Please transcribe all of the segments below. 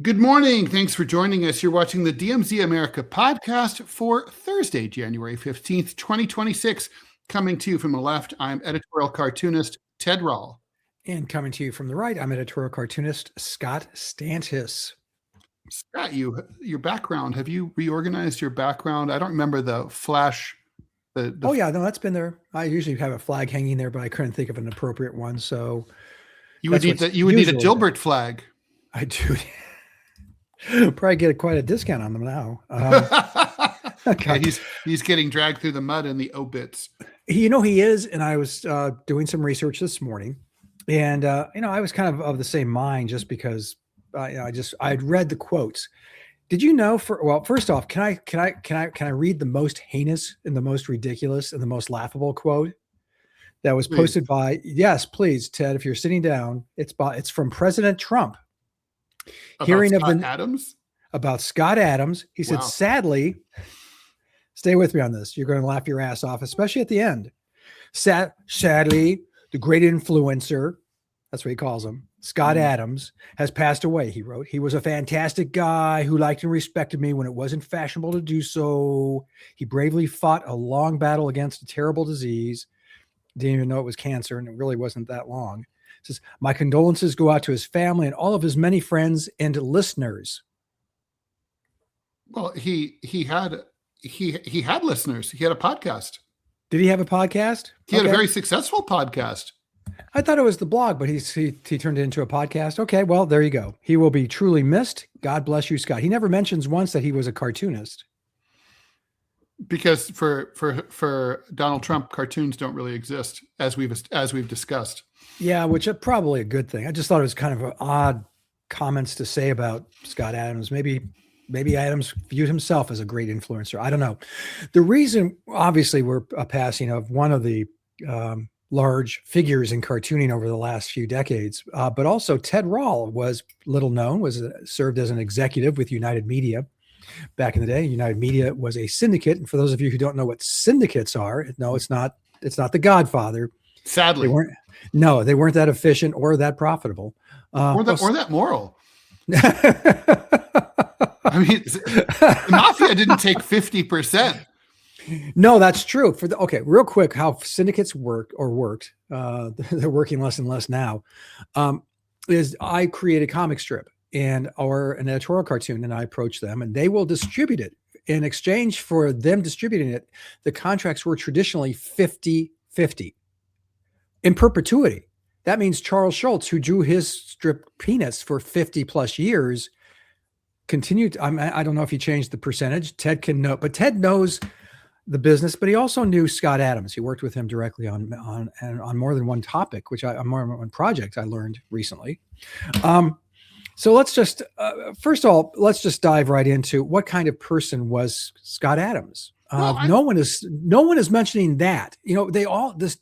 Good morning. Thanks for joining us. You're watching the DMZ America Podcast for Thursday, January 15th, 2026. Coming to you from the left, I'm editorial cartoonist Ted Rall. And coming to you from the right, I'm editorial cartoonist Scott Stantis. Scott, your background, have you reorganized your background? I don't remember the flash. Oh, yeah, no, that's been there. I usually have a flag hanging there, but I couldn't think of an appropriate one. So you would need a Dilbert flag. I do. Probably get quite a discount on them now. Okay, he's getting dragged through the mud in the obits. He is, and I was doing some research this morning, and I was kind of the same mind just because I'd read the quotes. Did you know? First off, can I read the most heinous and the most ridiculous and the most laughable quote that was posted by? Yes, please, Ted. If you're sitting down, it's from President Trump. About Scott Adams. He said, sadly, stay with me on this. You're going to laugh your ass off, especially at the end. Sadly, the great influencer, that's what he calls him, Scott Adams, has passed away, he wrote. He was a fantastic guy who liked and respected me when it wasn't fashionable to do so. He bravely fought a long battle against a terrible disease. Didn't even know it was cancer, and it really wasn't that long. Says, my condolences go out to his family and all of his many friends and listeners. Well, he had listeners. He had a podcast. Did he have a podcast? He had a very successful podcast. I thought it was the blog, but he turned it into a podcast. Okay, well, there you go. He will be truly missed. God bless you, Scott. He never mentions once that he was a cartoonist. Because for Donald Trump, cartoons don't really exist, as we've discussed. Yeah, which is probably a good thing. I just thought it was kind of odd comments to say about Scott Adams. Maybe Adams viewed himself as a great influencer. I don't know. The reason, obviously, we're a passing of one of the large figures in cartooning over the last few decades, but also Ted Rall was little known, served as an executive with United Media. Back in the day, United Media was a syndicate. And for those of you who don't know what syndicates are, no, it's not The Godfather. Sadly, they weren't that efficient or that profitable, or that moral. I mean, the mafia didn't take 50%. No, that's true. Real quick, how syndicates worked. They're working less and less now. Is I create a comic strip or an editorial cartoon, and I approach them, and they will distribute it. In exchange for them distributing it, the contracts were traditionally 50-50 in perpetuity. That means Charles Schultz, who drew his strip Peanuts for 50 plus years, continued. I don't know if he changed the percentage. Ted can know, but Ted knows the business, but he also knew Scott Adams. He worked with him directly on more than one topic, on more than one project I learned recently. So let's just, first of all, let's just dive right into what kind of person was Scott Adams. No one is mentioning that. They all this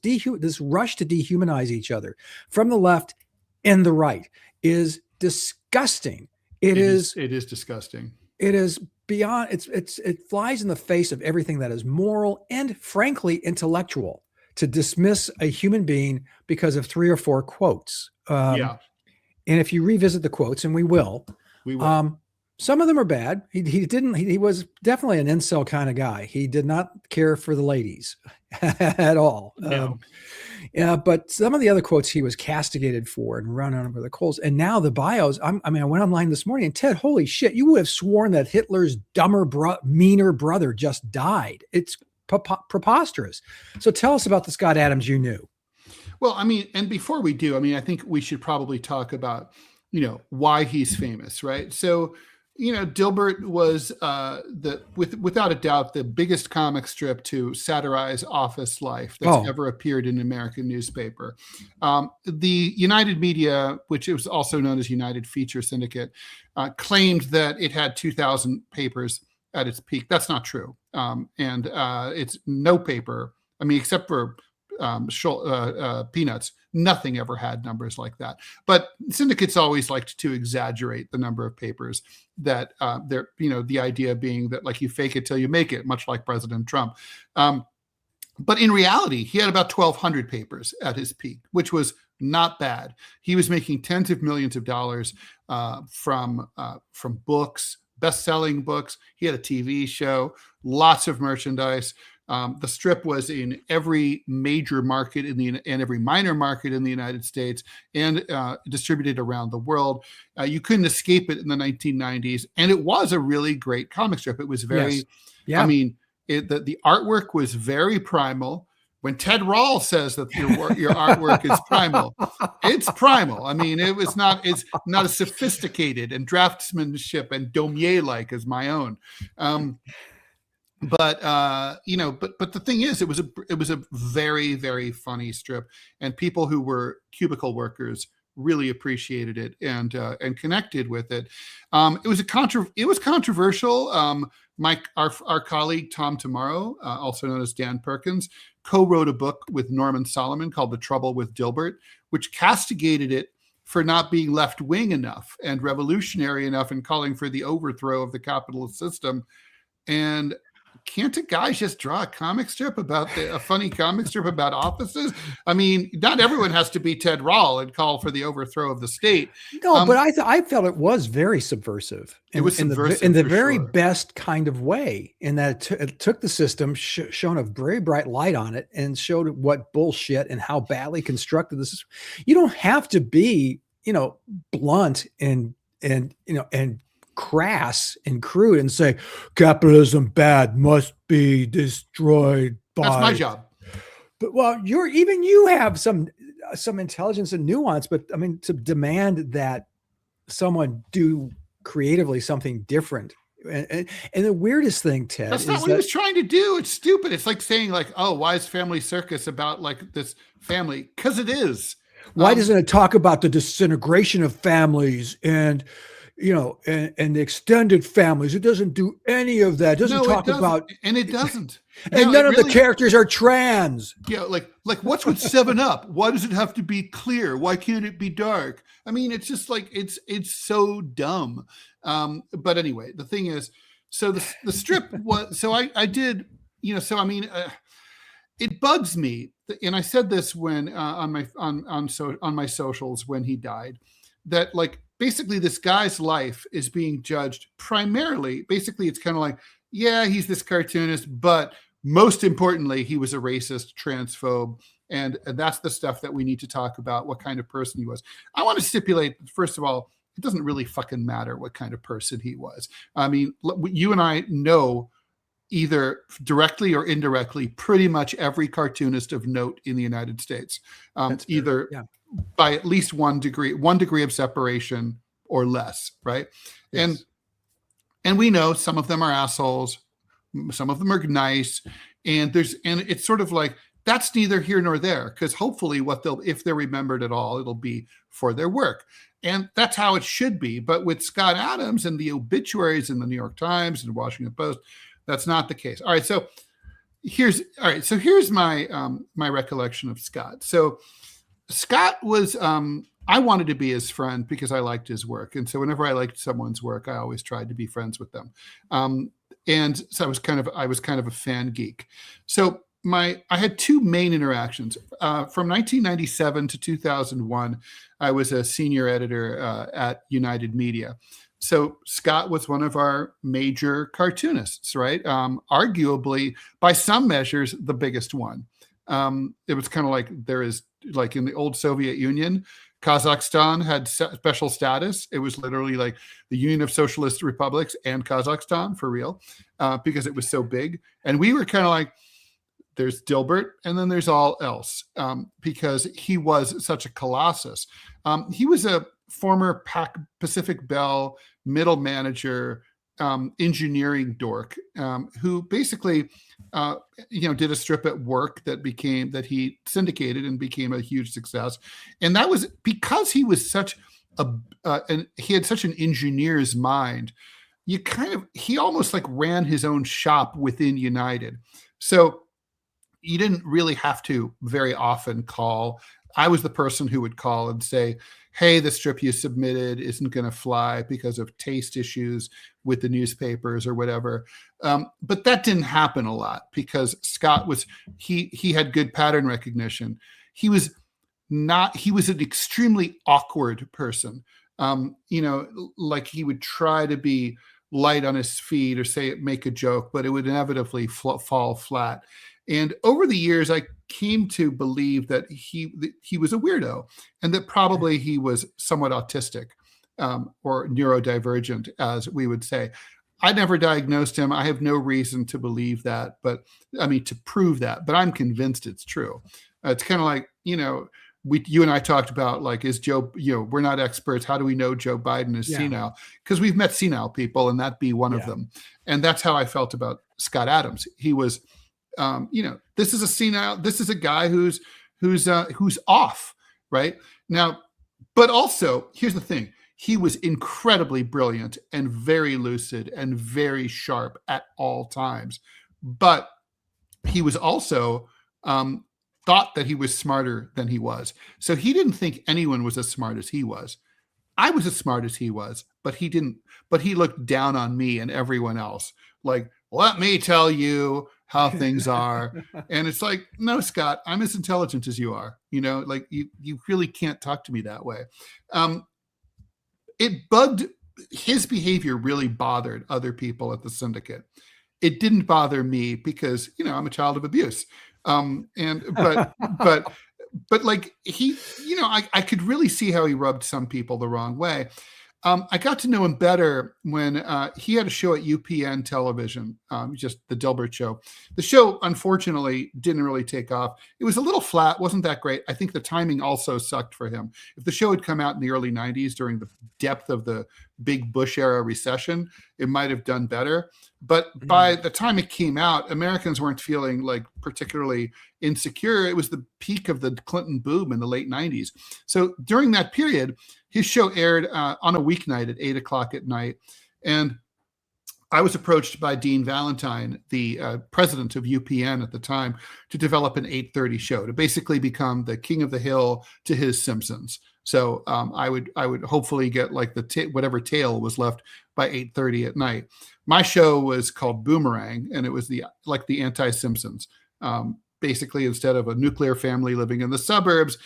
rush to dehumanize each other from the left and the right is disgusting. It is disgusting. It is beyond. It flies in the face of everything that is moral and, frankly, intellectual. To dismiss a human being because of 3 or 4 quotes. And if you revisit the quotes, and we will. Some of them are bad. He was definitely an incel kind of guy. He did not care for the ladies at all. No. But some of the other quotes he was castigated for and run over the coals. And now the bios, I went online this morning, and Ted, holy shit, you would have sworn that Hitler's meaner brother just died. It's preposterous. So tell us about the Scott Adams you knew. Well, and before we do, I think we should probably talk about, why he's famous, right? So, Dilbert was without a doubt the biggest comic strip to satirize office life that's ever appeared in an American newspaper. The United Media, which was also known as United Feature Syndicate, claimed that it had 2,000 papers at its peak. That's not true. And it's no paper. Except for Peanuts, nothing ever had numbers like that. But syndicates always liked to exaggerate the number of papers that they're, the idea being that like you fake it till you make it, much like President Trump. But in reality, he had about 1,200 papers at his peak, which was not bad. He was making tens of millions of dollars from books, best-selling books. He had a TV show, lots of merchandise. The strip was in every major market and every minor market in the United States, and distributed around the world. You couldn't escape it in the 1990s, and it was a really great comic strip. It was very, I mean, the artwork was very primal. When Ted Rall says that your artwork is primal, it's primal. I mean, it's not as sophisticated and draftsmanship and Daumier-like as my own. But the thing is, it was a very, very funny strip, and people who were cubicle workers really appreciated it and connected with it. It was controversial. Our colleague Tom Tomorrow, also known as Dan Perkins, co-wrote a book with Norman Solomon called The Trouble with Dilbert, which castigated it for not being left-wing enough and revolutionary enough and calling for the overthrow of the capitalist system. And can't a guy just draw a comic strip a funny comic strip about offices? I mean, not everyone has to be Ted Rall and call for the overthrow of the state. No, but I felt it was very subversive. It was subversive in the very best kind of way, in that it took the system, shone a very bright light on it, and showed what bullshit and how badly constructed this is. You don't have to be, blunt and crass and crude and say capitalism bad, must be destroyed by. That's my job. But you have some intelligence and nuance, but I mean, to demand that someone do creatively something different. And the weirdest thing, Ted, that's not what he was trying to do. It's stupid. It's like saying why is Family Circus about this family? Because it is. Why doesn't it talk about the disintegration of families and the extended families? It doesn't do any of that. It doesn't talk about, and it doesn't. And none of the characters are trans. Yeah, like what's with 7-Up? Why does it have to be clear? Why can't it be dark? I mean, it's just like it's so dumb. But anyway, the thing is, so the strip was. So I did. So I mean, it bugs me, and I said this when on my socials when he died, that basically this guy's life is being judged primarily. Basically, it's kind of like, yeah, he's this cartoonist, but most importantly, he was a racist, transphobe, and that's the stuff that we need to talk about, what kind of person he was. I want to stipulate, first of all, it doesn't really fucking matter what kind of person he was. I mean, you and I know either directly or indirectly pretty much every cartoonist of note in the United States, either by at least one degree of separation or less, right? Yes. And we know some of them are assholes, some of them are nice, and it's sort of like that's neither here nor there, because hopefully if they're remembered at all, it'll be for their work. And that's how it should be. But with Scott Adams and the obituaries in the New York Times and Washington Post, that's not the case. All right, so here's my my recollection of Scott. So Scott was I wanted to be his friend because I liked his work, and so whenever I liked someone's work, I always tried to be friends with them. And so I was kind of a fan geek. So I had two main interactions from 1997 to 2001. I was a senior editor at United Media. So Scott was one of our major cartoonists, right? Arguably, by some measures, the biggest one. It was kind of like there is, like in the old Soviet Union, Kazakhstan had special status. It was literally like the Union of Socialist Republics and Kazakhstan for real, because it was so big. And we were kind of like, there's Dilbert, and then there's all else, because he was such a colossus. He was a former Pacific Bell middle manager, engineering dork, who basically, did a strip at work that he syndicated and became a huge success. And that was because he was such and he had such an engineer's mind. He almost like ran his own shop within United. So you didn't really have to very often call. I was the person who would call and say, hey, the strip you submitted isn't going to fly because of taste issues with the newspapers or whatever. But that didn't happen a lot because Scott he had good pattern recognition. He was he was an extremely awkward person. Like he would try to be light on his feet or make a joke, but it would inevitably fall flat. And over the years, I came to believe that he was a weirdo, and that probably he was somewhat autistic, or neurodivergent, as we would say. I never diagnosed him. I have no reason to believe that, to prove that, but I'm convinced it's true. It's kind of like, you and I talked about, like, is Joe, we're not experts. How do we know Joe Biden is senile? Because we've met senile people, and that'd be one of them. And that's how I felt about Scott Adams. He was, this is a guy who's off right now. But also, here's the thing. He was incredibly brilliant and very lucid and very sharp at all times. But he was also, thought that he was smarter than he was. So he didn't think anyone was as smart as he was. I was as smart as he was, but he looked down on me and everyone else. Like, let me tell you how things are. And it's like, no, Scott, I'm as intelligent as you are. Like you really can't talk to me that way. His behavior really bothered other people at the syndicate. It didn't bother me because, I'm a child of abuse. But like he, I could really see how he rubbed some people the wrong way. I got to know him better when he had a show at UPN television, just the Dilbert show. The show, unfortunately, didn't really take off. It was a little flat, wasn't that great. I think the timing also sucked for him. If the show had come out in the early 90s during the depth of the big Bush era recession, it might have done better. But by the time it came out, Americans weren't feeling like particularly insecure. It was the peak of the Clinton boom in the late 90s. So during that period, his show aired on a weeknight at 8:00 at night. And I was approached by Dean Valentine, the president of UPN at the time, to develop an 8:30 show to basically become the King of the Hill to his Simpsons. So I would hopefully get like whatever tail was left by 8:30 at night. My show was called Boomerang, and it was the anti-Simpsons. Basically, instead of a nuclear family living in the suburbs,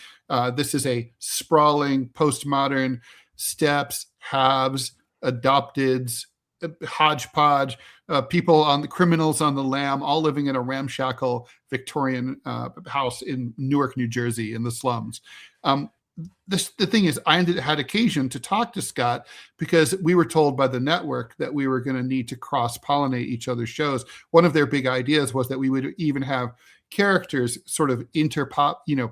this is a sprawling postmodern steps, haves, adopteds, hodgepodge, criminals on the lam, all living in a ramshackle Victorian house in Newark, New Jersey, in the slums. The thing is, I had occasion to talk to Scott because we were told by the network that we were going to need to cross-pollinate each other's shows. One of their big ideas was that we would even have characters sort of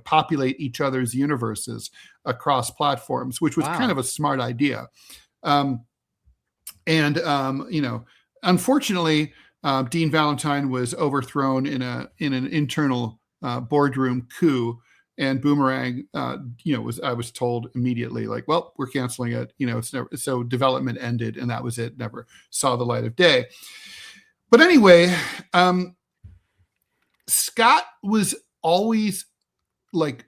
populate each other's universes across platforms, which was kind of a smart idea. Unfortunately, Dean Valentine was overthrown in an internal boardroom coup. And Boomerang, I was told immediately, like, well, we're canceling it. So development ended, and that was it. Never saw the light of day. But anyway, Scott was always like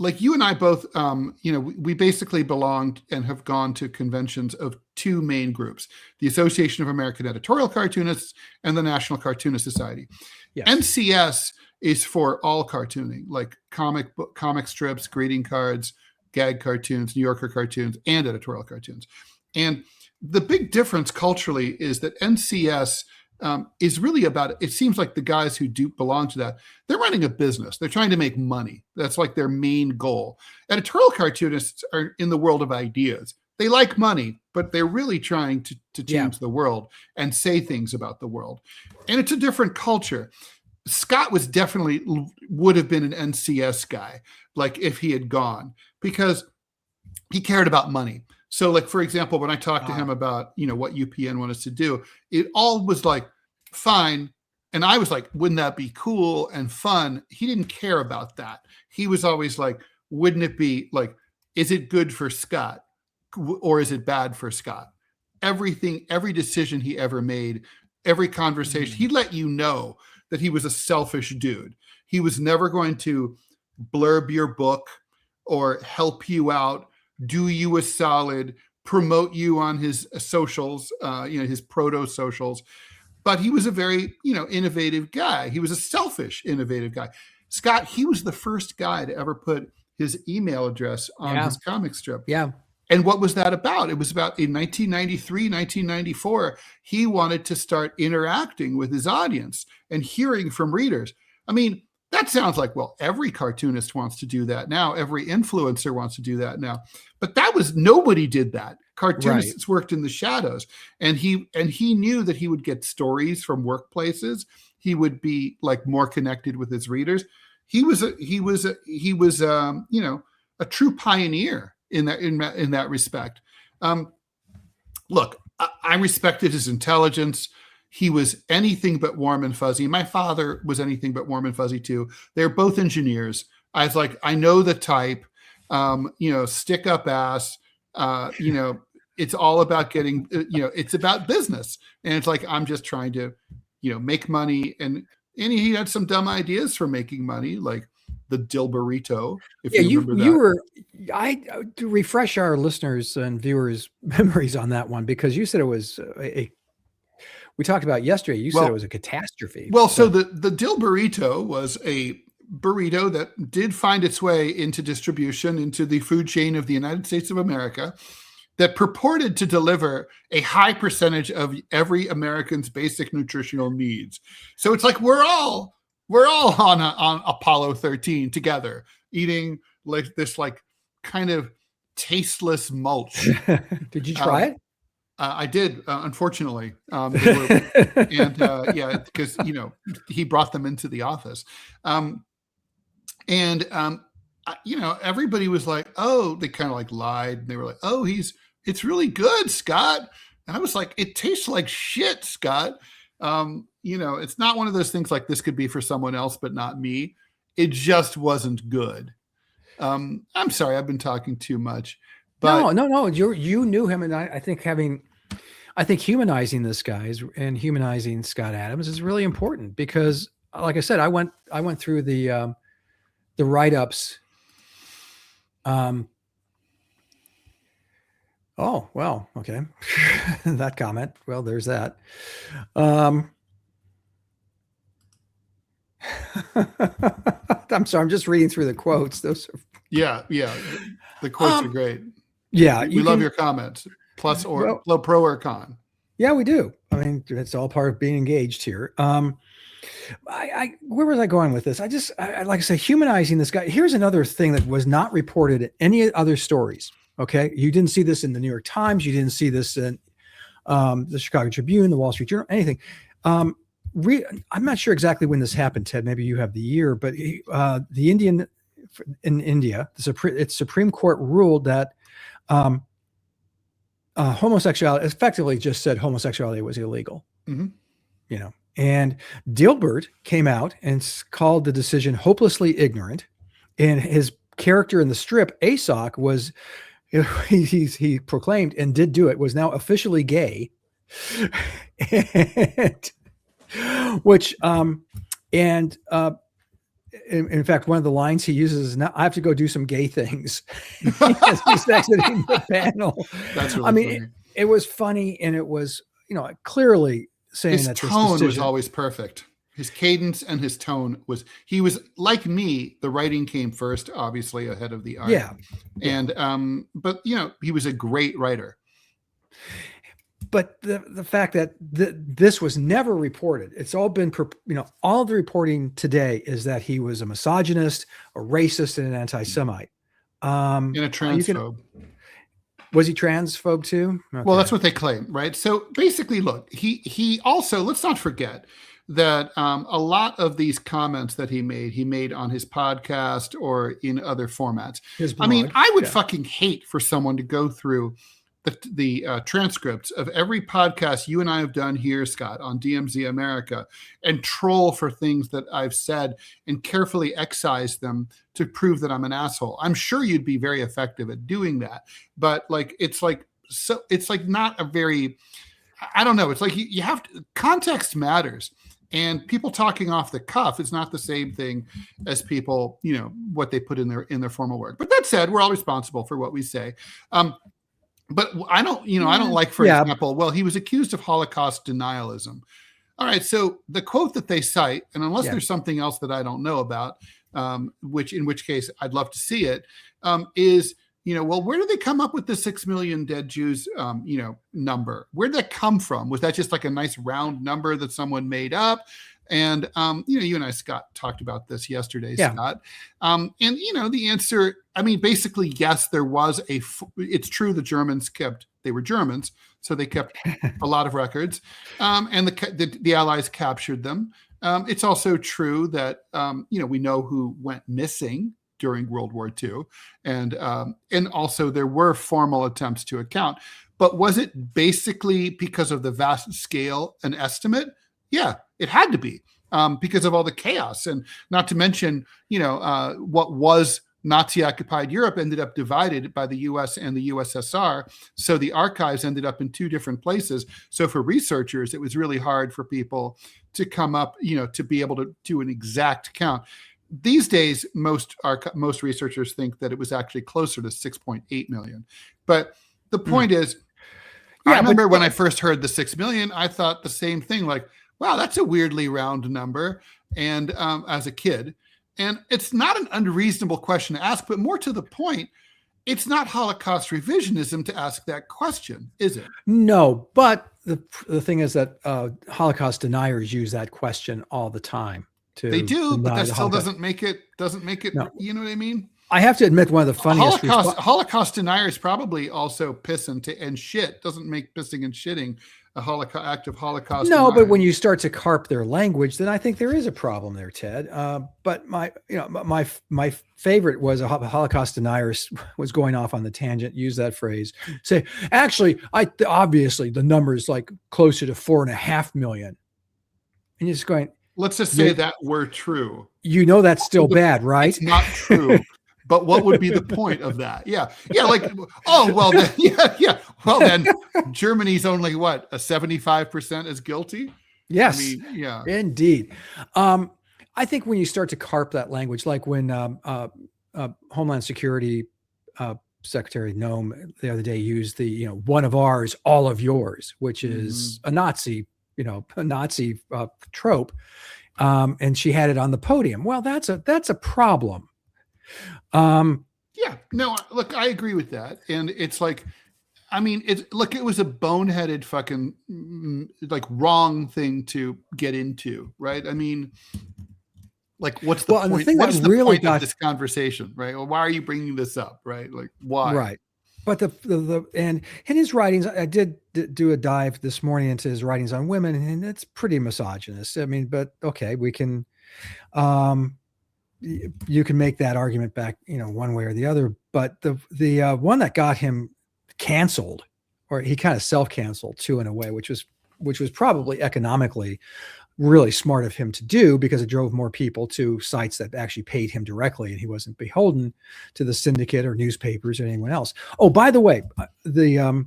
you and I both. We basically belonged and have gone to conventions of two main groups: the Association of American Editorial Cartoonists and the National Cartoonist Society. Yes. NCS is for all cartooning, like comic strips, greeting cards, gag cartoons, New Yorker cartoons, and editorial cartoons. And the big difference culturally is that NCS is really about, it seems like the guys who do belong to that, they're running a business. They're trying to make money. That's like their main goal. Editorial cartoonists are in the world of ideas. They like money, but they're really trying to change the world and say things about the world. And it's a different culture. Scott would have been an NCS guy, like if he had gone, because he cared about money. So like, for example, when I talked to him about, what UPN wanted us to do, it all was like, fine. And I was like, wouldn't that be cool and fun? He didn't care about that. He was always like, wouldn't it be like, is it good for Scott or is it bad for Scott? Every decision he ever made, every conversation, he let you know that he was a selfish dude. He was never going to blurb your book or help you out, do you a solid, promote you on his socials, his proto socials. But he was a very, innovative guy. He was a selfish, innovative guy. Scott, he was the first guy to ever put his email address on his comic strip. Yeah. And what was that about? It was about in 1993, 1994, he wanted to start interacting with his audience and hearing from readers. I mean, that sounds like, well, every cartoonist wants to do that now. Every influencer wants to do that now. But nobody did that. Cartoonists worked in the shadows. And he knew that he would get stories from workplaces. He would be like more connected with his readers. He was a true pioneer in that respect. Look, I respected his intelligence. He was anything but warm and fuzzy. My father was anything but warm and fuzzy too. They're both engineers. I was like, I know the type, stick up ass, it's all about getting, it's about business. And it's like, I'm just trying to, make money. And he had some dumb ideas for making money, like the Dilberito. If you remember that. To refresh our listeners and viewers' memories on that one, because you said it was we talked about yesterday. You said it was a catastrophe. Well, so the Dilberito was a burrito that did find its way into distribution into the food chain of the United States of America, that purported to deliver a high percentage of every American's basic nutritional needs. So it's like we're all on Apollo 13 together, eating like this kind of tasteless mulch. Did you try it? I did, unfortunately. Because he brought them into the office. Everybody was like, oh, they kind of lied. They were like, oh, it's really good, Scott. And I was like, it tastes like shit, Scott. It's not one of those things like this could be for someone else, but not me. It just wasn't good. I'm sorry, I've been talking too much. But no. You knew him, and I think humanizing this guy and humanizing Scott Adams is really important because, like I said, I went through the write-ups. Oh, well, okay. That comment. Well, there's that. I'm sorry. I'm just reading through the quotes. Those are... Yeah. The quotes are great. Yeah. We love your comments, plus or pro or con. Yeah, we do. I mean, it's all part of being engaged here. Where was I going with this? I like I say, humanizing this guy. Here's another thing that was not reported in any other stories. Okay. You didn't see this in the New York Times. You didn't see this in the Chicago Tribune, the Wall Street Journal, anything. I'm not sure exactly when this happened, Ted. Maybe you have the year, but in India, its Supreme Court ruled that homosexuality, effectively just said homosexuality was illegal. Mm-hmm. And Dilbert came out and called the decision hopelessly ignorant. And his character in the strip, ASOC, was, he proclaimed and did do it, was now officially gay. In fact, one of the lines he uses is, now I have to go do some gay things. As he's exiting the panel. That's really funny. It was funny, and it was, clearly saying his that tone was always perfect. His cadence and his tone he was like me. The writing came first, obviously, ahead of the art. Yeah. And, but he was a great writer. But the fact that this was never reported, it's all been, all the reporting today is that he was a misogynist, a racist, and an anti-Semite. And a transphobe. Was he transphobe too? Okay. Well, that's what they claim, right? So basically, look, he also, let's not forget that a lot of these comments that he made on his podcast or in other formats. I mean, I would fucking hate for someone to go through the transcripts of every podcast you and I have done here, Scott, on DMZ America, and troll for things that I've said and carefully excise them to prove that I'm an asshole. I'm sure you'd be very effective at doing that, but it's not a very, I don't know. It's like you have to, context matters, and people talking off the cuff is not the same thing as people, what they put in their formal work. But that said, we're all responsible for what we say. But I don't like, for example, well, he was accused of Holocaust denialism. All right. So the quote that they cite, and unless there's something else that I don't know about, in which case I'd love to see it, is, well, where did they come up with the 6 million dead Jews, number? Where did that come from? Was that just like a nice round number that someone made up? And, you and I, Scott, talked about this yesterday, Scott. And, the answer, basically, yes, there was it's true the Germans they were Germans, so they kept a lot of records, and the Allies captured them. It's also true that, we know who went missing during World War II, and also there were formal attempts to account. But was it basically because of the vast scale an estimate? Yeah, it had to be, because of all the chaos, and not to mention, what was Nazi-occupied Europe ended up divided by the U.S. and the USSR. So the archives ended up in two different places. So for researchers, it was really hard for people to come up, to be able to do an exact count. These days, most researchers think that it was actually closer to 6.8 million. But the point is, I remember when I first heard the 6 million, I thought the same thing, like, wow, that's a weirdly round number. And as a kid, and it's not an unreasonable question to ask, but more to the point, it's not Holocaust revisionism to ask that question, is it? No, but the thing is that Holocaust deniers use that question all the time. They do, but that still doesn't make it. No. You know what I mean? I have to admit, one of the funniest Holocaust deniers probably also piss and shit. Doesn't make pissing and shitting a act of Holocaust. No, denier. But when you start to carp their language, then I think there is a problem there, Ted. But my favorite was a Holocaust denier was going off on the tangent, use that phrase, say, actually, obviously the number is like closer to 4.5 million. And you're just going, let's just say that were true. That's still bad, right? It's not true. But what would be the point of that? Yeah. Like, oh, well, then, yeah. Well, then Germany's only what, a 75% is guilty? Yes. Yeah. Indeed. I think when you start to carp that language, like when Homeland Security Secretary Noem the other day used the, one of ours, all of yours, which is a Nazi, trope. And she had it on the podium. Well, that's a problem. Look, I agree with that. And it's like, it was a boneheaded fucking like wrong thing to get into, right? What's the point? What's the point of this conversation, right? Well, why are you bringing this up, right? Like, why? Right. But and in his writings, I did do a dive this morning into his writings on women, and it's pretty misogynist. But okay, we can, you can make that argument back, one way or the other. But the one that got him canceled, or he kind of self-canceled too, in a way, which was probably economically really smart of him to do, because it drove more people to sites that actually paid him directly, and he wasn't beholden to the syndicate or newspapers or anyone else. Oh, by the way, the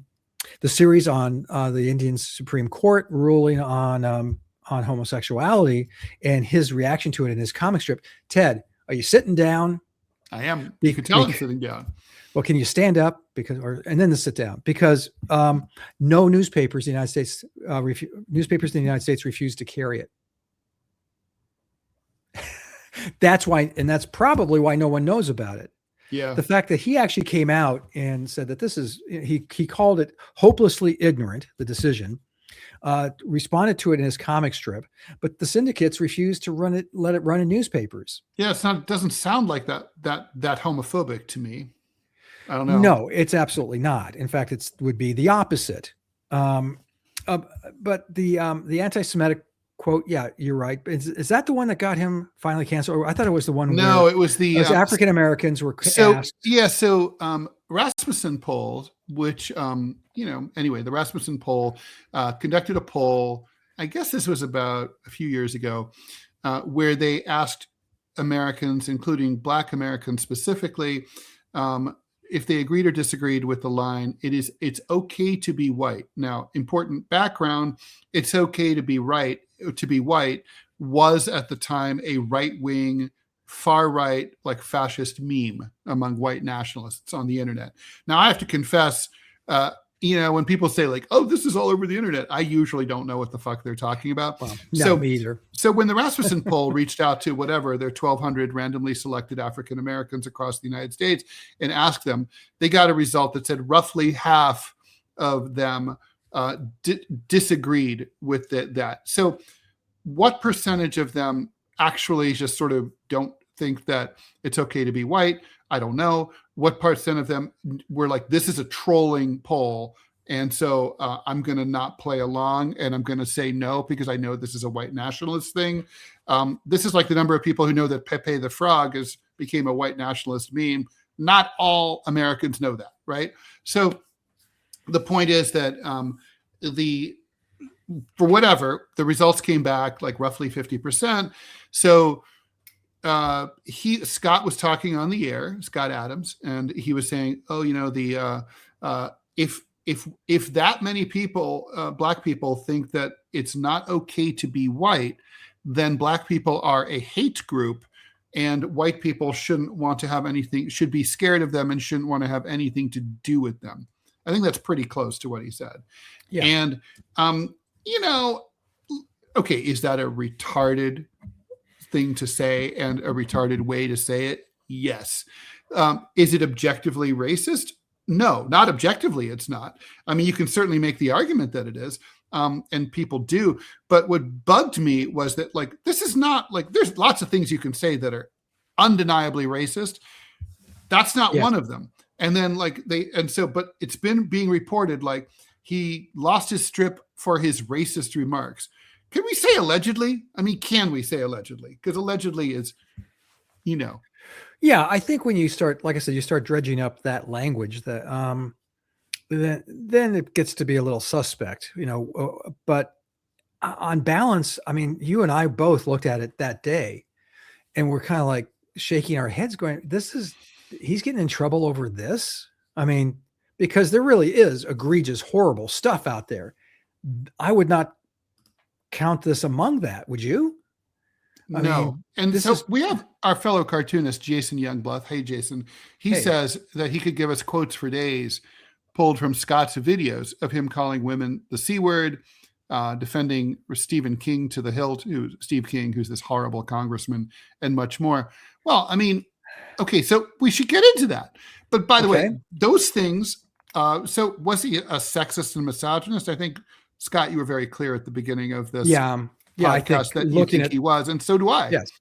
series on the Indian Supreme Court ruling on homosexuality and his reaction to it in his comic strip. Ted, are you sitting down? I am. You can tell I'm sitting down. Well, can you stand up and then sit down? Because no newspapers in the United States, newspapers in the United States refuse to carry it. That's why, and that's probably why no one knows about it. Yeah. The fact that he actually came out and said that he called it hopelessly ignorant, the decision, responded to it in his comic strip, but the syndicates refused to let it run in newspapers. Yeah, it doesn't sound like that homophobic to me. I don't know. No, it's absolutely not. In fact, it would be the opposite. But the anti-Semitic quote, yeah, you're right. Is that the one that got him finally canceled? Or I thought it was the one. No, it was the African Americans were asked. Yeah, so Rasmussen poll, which anyway, the Rasmussen poll conducted a poll. I guess this was about a few years ago, where they asked Americans, including Black Americans specifically, if they agreed or disagreed with the line, it's okay to be white. Now, important background, it's okay to be right, to be white was at the time a right-wing, far-right, like fascist meme among white nationalists on the internet. Now, I have to confess, when people say like, oh, this is all over the internet, I usually don't know what the fuck they're talking about. Well, no, me either. So when the Rasmussen poll reached out to whatever, their 1,200 randomly selected African Americans across the United States and asked them, they got a result that said roughly half of them disagreed with that. So what percentage of them actually just sort of don't think that it's okay to be white? I don't know. What percent of them were like, this is a trolling poll, and so I'm going to not play along, and I'm going to say no because I know this is a white nationalist thing. This is like the number of people who know that Pepe the Frog became a white nationalist meme. Not all Americans know that, right? So the point is that for whatever, the results came back like roughly 50%. So Scott was talking on the air, Scott Adams, and he was saying, oh, if that many people, black people, think that it's not okay to be white, then black people are a hate group, and white people should be scared of them and shouldn't want to have anything to do with them. I think that's pretty close to what he said. Yeah. And, okay, is that a retarded thing to say and a retarded way to say it? Yes. Is it objectively racist? No, not objectively. It's not. I mean, you can certainly make the argument that it is, and people do. But what bugged me was that, like, this is not like, there's lots of things you can say that are undeniably racist. That's not one of them. And then but it's been being reported like he lost his strip for his racist remarks. Can we say allegedly? I mean, can we say allegedly? Because allegedly is, Yeah, I think when you start, like I said, you start dredging up that language, that then it gets to be a little suspect, But on balance, I mean, you and I both looked at it that day, and we're kind of like shaking our heads, going, he's getting in trouble over this. I mean, because there really is egregious, horrible stuff out there. I would not count this among that. Would you? I mean, and so we have our fellow cartoonist, Jason Youngblood. Hey, Jason. He says that he could give us quotes for days pulled from Scott's videos of him calling women the C word, defending Stephen King to the hilt, Steve King, who's this horrible congressman, and much more. Well, I mean, okay, so we should get into that. But by the way, those things, so was he a sexist and misogynist? I think, Scott, you were very clear at the beginning of this podcast that you think he was, and so do I. Yes.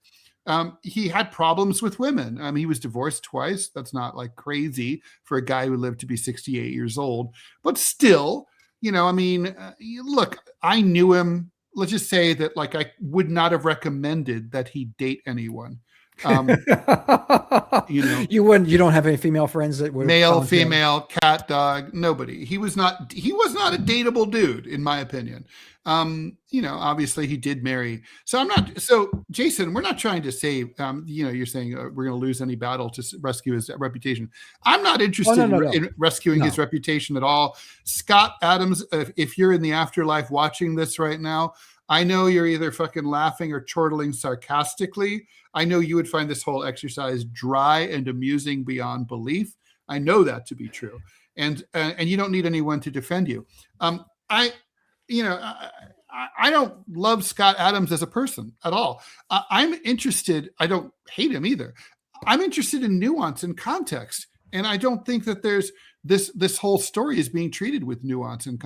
He had problems with women. He was divorced twice. That's not like crazy for a guy who lived to be 68 years old. But still, look, I knew him. Let's just say that, like, I would not have recommended that he date anyone. You don't have any female friends that would male, female, cat, dog, nobody. He was not a dateable dude, in my opinion. Obviously he did marry. So Jason, we're not trying to say, you're saying we're going to lose any battle to rescue his reputation. I'm not interested in rescuing his reputation at all. Scott Adams, if you're in the afterlife watching this right now, I know you're either fucking laughing or chortling sarcastically. I know you would find this whole exercise dry and amusing beyond belief. I know that to be true. And you don't need anyone to defend you. I don't love Scott Adams as a person at all. I'm interested. I don't hate him either. I'm interested in nuance and context. And I don't think that there's this whole story is being treated with nuance and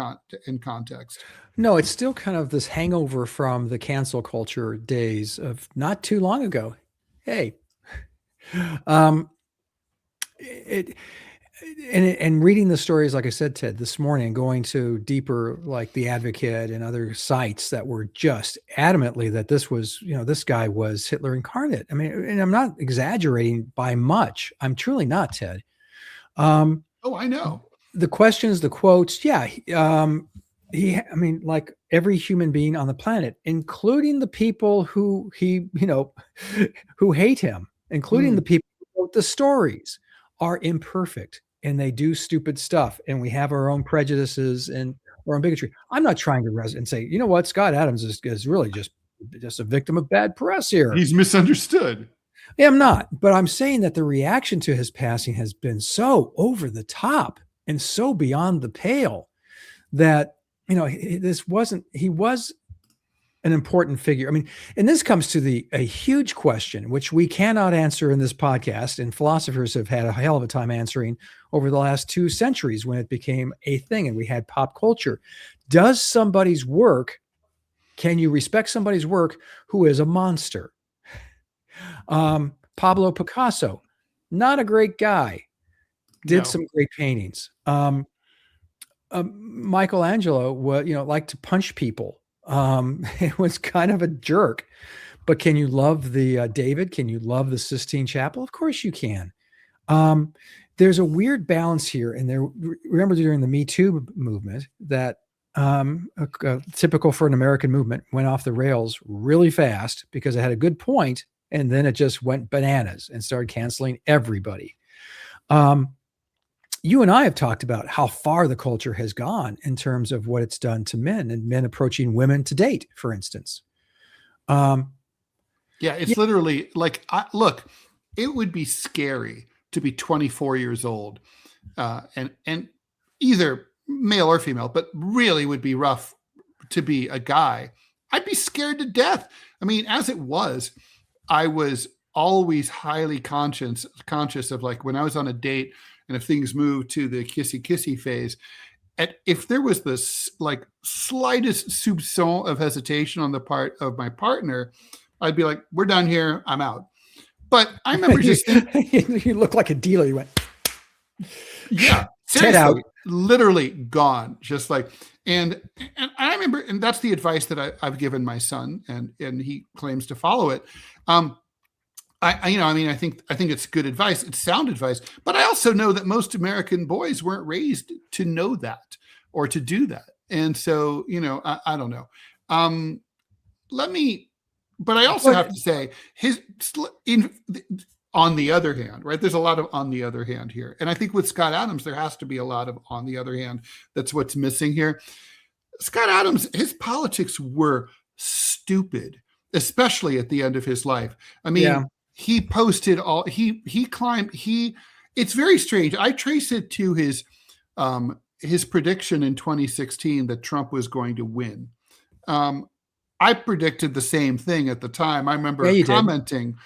context. No, it's still kind of this hangover from the cancel culture days of not too long ago. Hey, and reading the stories, like I said, Ted, this morning, going to deeper, like The Advocate and other sites that were just adamantly that this was, this guy was Hitler incarnate. I mean, and I'm not exaggerating by much. I'm truly not, Ted. I know. The questions, the quotes. Yeah. Like every human being on the planet, including the people who who hate him, including the people who wrote the stories, are imperfect and they do stupid stuff. And we have our own prejudices and our own bigotry. I'm not trying to and say, you know what, Scott Adams is really just a victim of bad press here. He's misunderstood. Yeah, I'm not. But I'm saying that the reaction to his passing has been so over the top. and so beyond the pale that, he was an important figure. I mean, and this comes to a huge question, which we cannot answer in this podcast, and philosophers have had a hell of a time answering over the last 2 centuries when it became a thing and we had pop culture. Can you respect somebody's work who is a monster? Pablo Picasso, not a great guy, did some great paintings. Michelangelo liked to punch people. It was kind of a jerk. But can you love the David? Can you love the Sistine Chapel? Of course you can. There's a weird balance here. And remember during the Me Too movement that typical for an American movement, went off the rails really fast because it had a good point, and then it just went bananas and started canceling everybody. You and I have talked about how far the culture has gone in terms of what it's done to men and men approaching women to date, for instance. It's literally like, look, it would be scary to be 24 years old and either male or female, but really would be rough to be a guy. I'd be scared to death. I mean, as it was, I was always highly conscious of, like, when I was on a date and if things moved to the kissy phase, if there was this like slightest soupçon of hesitation on the part of my partner, I'd be like, we're done here, I'm out. But I remember just you look like a dealer. You went, yeah, seriously, literally gone. Just like, and I remember, and that's the advice that I've given my son, and he claims to follow it. I think it's good advice. It's sound advice, but I also know that most American boys weren't raised to know that or to do that. And so, I don't know. But I also have to say on the other hand, right? There's a lot of on the other hand here. And I think with Scott Adams, there has to be a lot of on the other hand. That's what's missing here. Scott Adams, his politics were stupid, especially at the end of his life. I mean, he posted it's very strange. I trace it to his prediction in 2016 that Trump was going to win. I predicted the same thing at the time. I remember commenting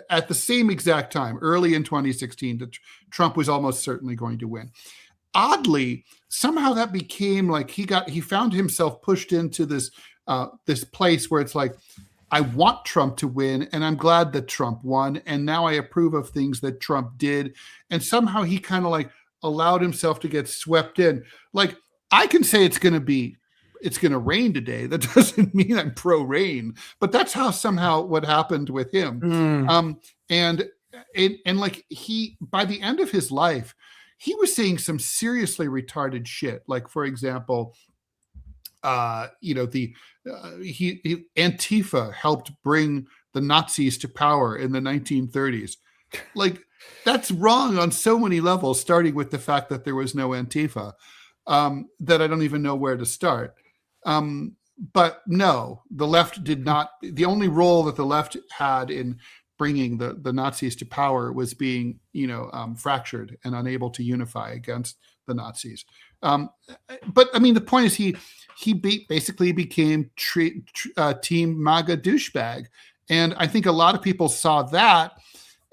at the same exact time, early in 2016, that Trump was almost certainly going to win. Oddly, somehow that became like he found himself pushed into this place where it's like, I want Trump to win, and I'm glad that Trump won, and now I approve of things that Trump did. And somehow he kind of like allowed himself to get swept in. Like, I can say it's going to rain today. That doesn't mean I'm pro rain, but that's how somehow what happened with him. And like by the end of his life, he was saying some seriously retarded shit. Like, for example, Antifa helped bring the Nazis to power in the 1930s. Like, that's wrong on so many levels, starting with the fact that there was no Antifa, that I don't even know where to start. But no, the left did not. The only role that the left had in bringing the Nazis to power was being, fractured and unable to unify against the Nazis. But I mean, the point is he basically became Team MAGA douchebag. And I think a lot of people saw that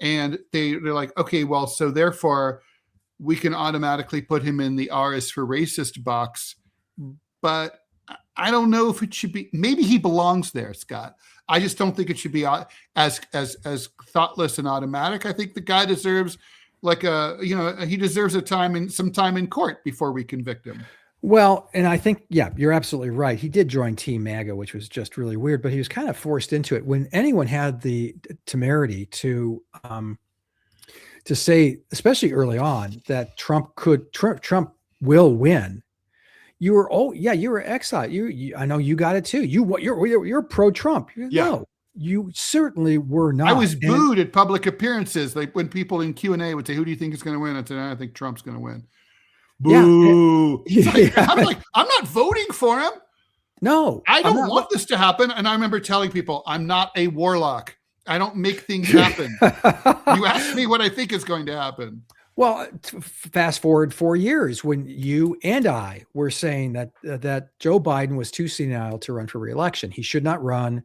and they're like, okay, well, so therefore we can automatically put him in the R is for racist box. But I don't know if it should be. Maybe he belongs there, Scott. I just don't think it should be as thoughtless and automatic. I think the guy deserves he deserves some time in court before we convict him. Well, and I think, you're absolutely right. He did join Team MAGA, which was just really weird, but he was kind of forced into it. When anyone had the temerity to say, especially early on, that Trump will win, you were exiled. I know you got it too. You're pro-Trump. No, you certainly were not. I was booed at public appearances. Like when people in Q&A would say, "Who do you think is going to win?" I said, "I think Trump's going to win." Boo! I'm not voting for him. No, I don't want this to happen. And I remember telling people, I'm not a warlock. I don't make things happen. You ask me what I think is going to happen. Well, fast forward 4 years when you and I were saying that Joe Biden was too senile to run for re-election. He should not run.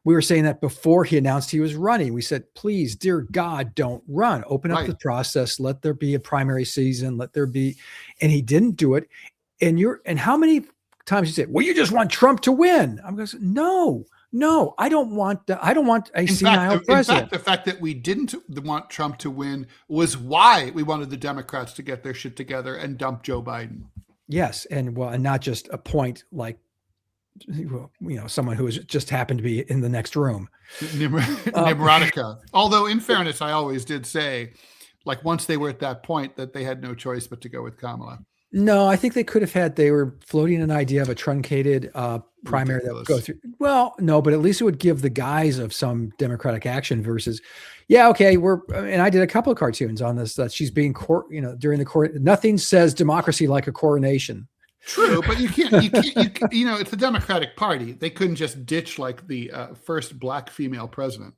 We were saying that before he announced he was running. We said, please, dear God, don't run. Open up the process. Let there be a primary season. Let there be, and he didn't do it. And how many times you say, well, you just want Trump to win? I'm going to say, no, I don't want a senile president. In fact, the fact that we didn't want Trump to win was why we wanted the Democrats to get their shit together and dump Joe Biden. Yes, and not just appoint like, someone who has just happened to be in the next room. Nimrotica. Although, in fairness, I always did say, like, once they were at that point, that they had no choice but to go with Kamala. No, I think they were floating an idea of a truncated primary that would go through. Well, no, but at least it would give the guise of some Democratic action versus, and I did a couple of cartoons on this, that she's being during the court. Nothing says democracy like a coronation. True, but you can't, it's the Democratic Party. They couldn't just ditch like the first black female president.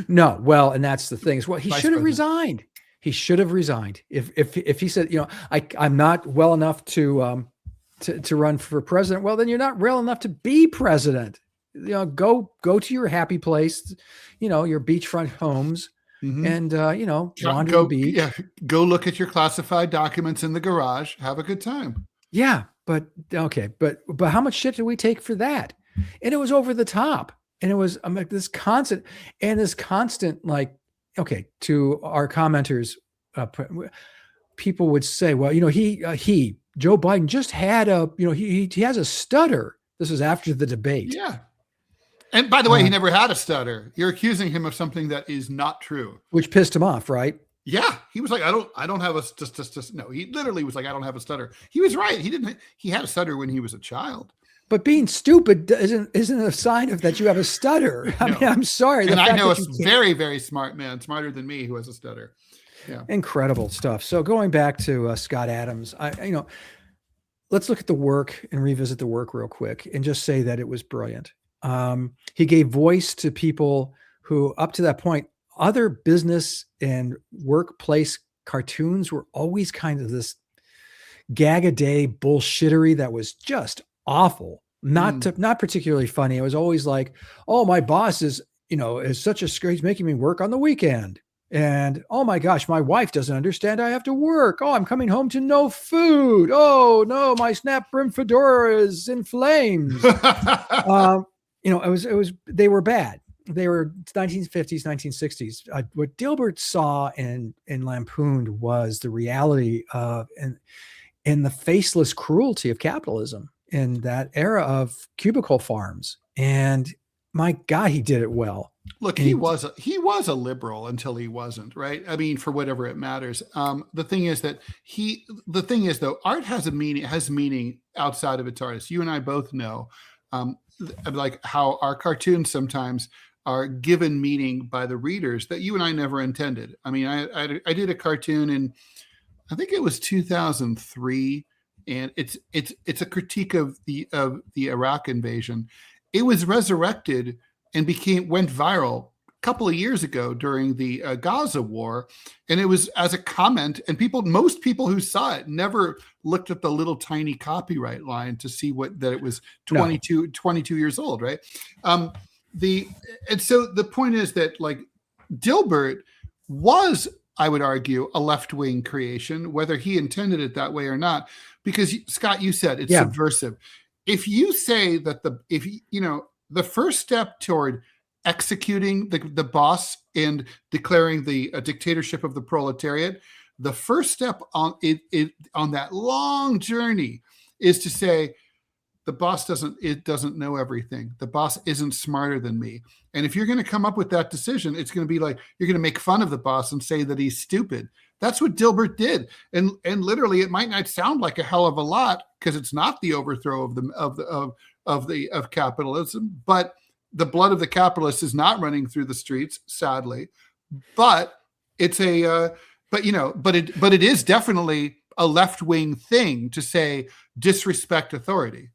No, well, and that's the thing is, he should have resigned. He should have resigned. If he said, I'm not well enough to run for president, well, then you're not well enough to be president. Go to your happy place, your beachfront homes, and wander the beach. Yeah, go look at your classified documents in the garage. Have a good time. Yeah, but how much shit did we take for that? And it was over the top, and it was this constant like. Okay, to our commenters, people would say, well, Joe Biden just had he has a stutter. This was after the debate. Yeah. And by the way, he never had a stutter. You're accusing him of something that is not true. Which pissed him off, right? Yeah. He was like, I don't have a no, he literally was like, I don't have a stutter. He was right. He had a stutter when he was a child. But being stupid isn't a sign of that you have a stutter. I mean, I'm sorry. And I know a very, very smart man, smarter than me, who has a stutter. Yeah. Incredible stuff. So going back to Scott Adams, let's look at the work and revisit the work real quick and just say that it was brilliant. He gave voice to people who, up to that point, other business and workplace cartoons were always kind of this gag-a-day bullshittery that was just awful, not particularly funny. It was always like, oh, my boss is such a screw, he's making me work on the weekend. And oh my gosh, my wife doesn't understand I have to work. Oh, I'm coming home to no food. Oh no, my snap brim fedora is in flames. It was they were bad. They were 1950s, 1960s. What Dilbert saw and lampooned was the reality of and the faceless cruelty of capitalism in that era of cubicle farms. And my God, he did it well. Look, he was a liberal until he wasn't, right? I mean, for whatever it matters. The thing is though, art has meaning outside of its artist. You and I both know, like how our cartoons sometimes are given meaning by the readers that you and I never intended. I mean, I did a cartoon in, I think it was 2003. And it's a critique of the Iraq invasion. It was resurrected and went viral a couple of years ago during the Gaza war, and it was as a comment. And most people who saw it never looked at the little tiny copyright line to see that it was 22 years old, right? And so the point is that like Dilbert was, I would argue, a left-wing creation, whether he intended it that way or not. Because Scott, you said it's subversive. If you say that the first step toward executing the boss and declaring the dictatorship of the proletariat, the first step on that long journey is to say the boss doesn't know everything. The boss isn't smarter than me. And if you're going to come up with that decision, it's going to be like you're going to make fun of the boss and say that he's stupid. That's what Dilbert did, and literally, it might not sound like a hell of a lot because it's not the overthrow of capitalism, but the blood of the capitalists is not running through the streets, sadly. But it's but it is definitely a left-wing thing to say disrespect authority.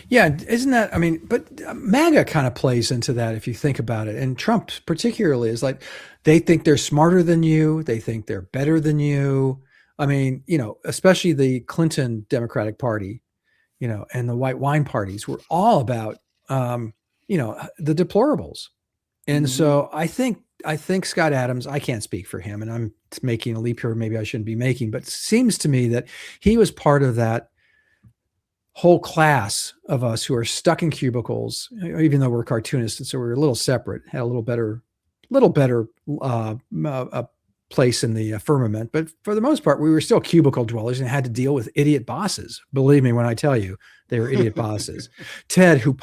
Yeah, isn't that? I mean, but MAGA kind of plays into that if you think about it, and Trump particularly is like they think they're smarter than you, they think they're better than you. I mean, especially the Clinton Democratic Party, and the white wine parties were all about, the deplorables. And so I think Scott Adams, I can't speak for him, and I'm making a leap here, maybe I shouldn't be making, but it seems to me that he was part of that whole class of us who are stuck in cubicles, even though we're cartoonists, and so we're a little separate, had a little better place in the firmament. But for the most part, we were still cubicle dwellers and had to deal with idiot bosses. Believe me when I tell you, they were idiot bosses. Ted, who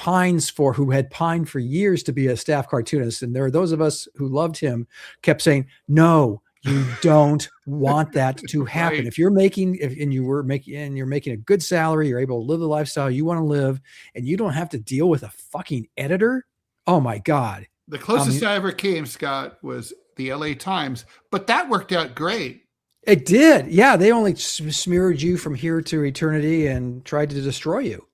had pined for years to be a staff cartoonist, and there are those of us who loved him, kept saying, "No, you don't want that to happen. Right. If you're making a good salary, you're able to live the lifestyle you want to live, and you don't have to deal with a fucking editor. Oh my God." The closest I ever came, Scott, was the LA Times, but that worked out great. It did. Yeah. They only smeared you from here to eternity and tried to destroy you.